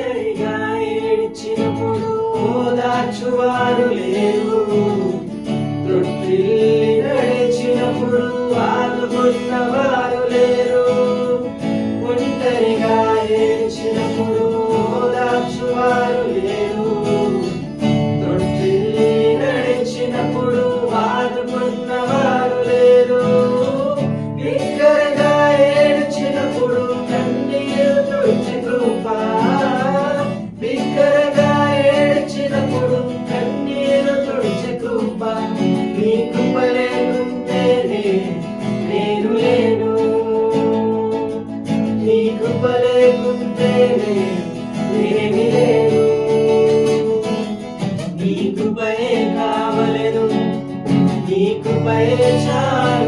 ఒంటరిగా ఏడ్చినప్పుడు ఓదార్చువారు లేరు, తొట్టిల్లి నడిచినప్పుడు ఆదుకున్నవారు లేరు. ఒంటరిగా ఏడ్చినప్పుడు ఓదార్చువారు లేరు, తొట్టిల్లి నడిచినప్పుడు ఆదుకున్నవారు లేరు. బిగ్గరగా ఏడ్చినప్పుడు కన్నీరు తుడిచి కృప, బిగ్గరగా ఏడ్చినప్పుడు కన్నీరు తుడిచి కృప. నీ కృప లేకుంటేనే నేను లేను, నీ కృప లేకుంటేనే నేనేమి లేను. నీ కృపయే కావలెను, నీ కృపయే చాలు.